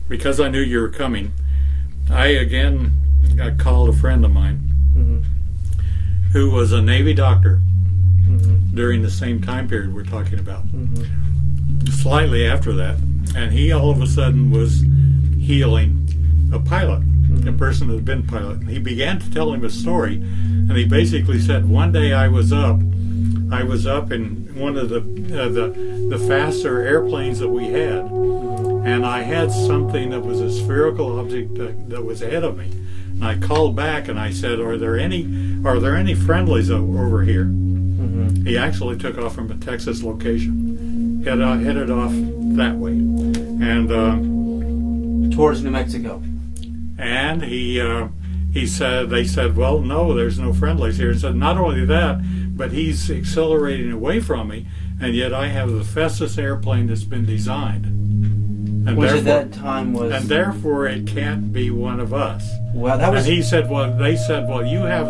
because I knew you were coming, I again called a friend of mine who was a Navy doctor during the same time period we're talking about. Slightly after that, and he all of a sudden was healing a pilot, a person that had been a pilot. And he began to tell him a story, and he basically said, one day I was up in one of the faster airplanes that we had, and I had something that was a spherical object that was ahead of me. And I called back and I said, "Are there any friendlies over here?" He actually took off from a Texas location, headed off that way, and towards New Mexico. And he said, they said, "Well, no, there's no friendlies here." He said, "Not only that, but he's accelerating away from me, and yet I have the fastest airplane that's been designed." And which at that time was... And therefore it can't be one of us. Well, that was... And he said, well, they said, "Well, you have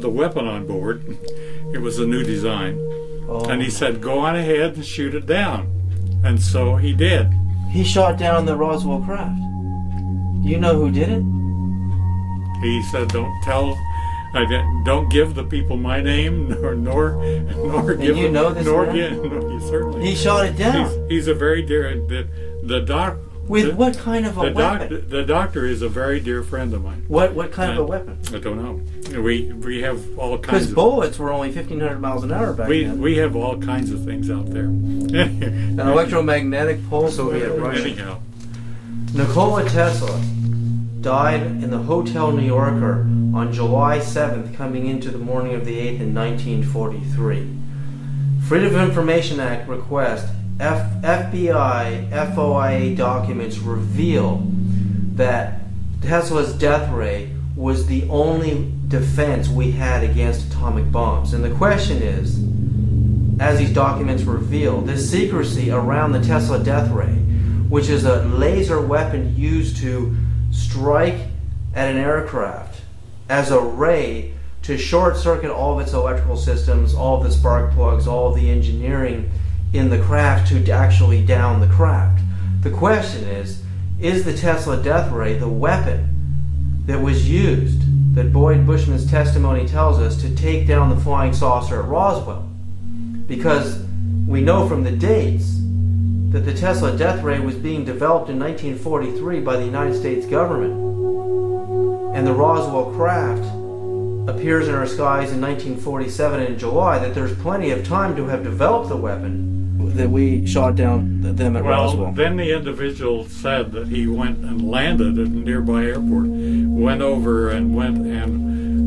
the weapon on board." It was a new design. Oh. And he said, "Go on ahead and shoot it down." And so he did. He shot down the Roswell craft. Do you know who did it? He said, "Don't give the people my name, nor give." You know this man? No, certainly. He shot it down. He's a very dear. What kind of a weapon? The doctor is a very dear friend of mine. What kind of a weapon? I don't know. We have all kinds. Because bullets were only 1,500 miles an hour back then. We have all kinds of things out there. An electromagnetic pulse. Soviet Russia. Anyhow, Nikola Tesla died in the Hotel New Yorker on July 7th, coming into the morning of the 8th in 1943. Freedom of Information Act request. FBI FOIA documents reveal that Tesla's death ray was the only defense we had against atomic bombs. And the question is, as these documents reveal, this secrecy around the Tesla death ray, which is a laser weapon used to strike at an aircraft as a ray to short circuit all of its electrical systems, all of the spark plugs, all of the engineering in the craft to actually down the craft. The question is the Tesla death ray the weapon that was used, that Boyd Bushman's testimony tells us, to take down the flying saucer at Roswell? Because we know from the dates that the Tesla death ray was being developed in 1943 by the United States government, and the Roswell craft appears in our skies in 1947 in July, that there's plenty of time to have developed the weapon that we shot down them at Roswell. Well, then the individual said that he went and landed at a nearby airport, went over and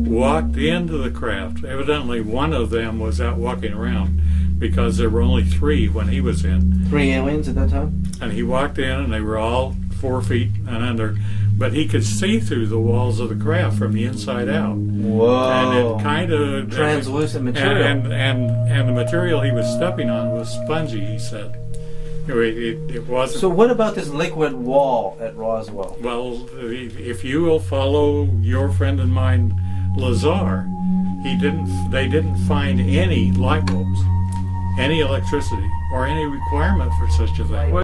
walked into the craft. Evidently one of them was out walking around, because there were only 3 when he was in. 3 aliens at that time? And he walked in and they were all 4 feet and under, but he could see through the walls of the craft from the inside out. Whoa. And it kind of... translucent material. And the material he was stepping on was spongy, he said. It wasn't... So what about this liquid wall at Roswell? Well, if you will follow your friend and mine, Lazar, they didn't find any light bulbs, any electricity, or any requirement for such a thing.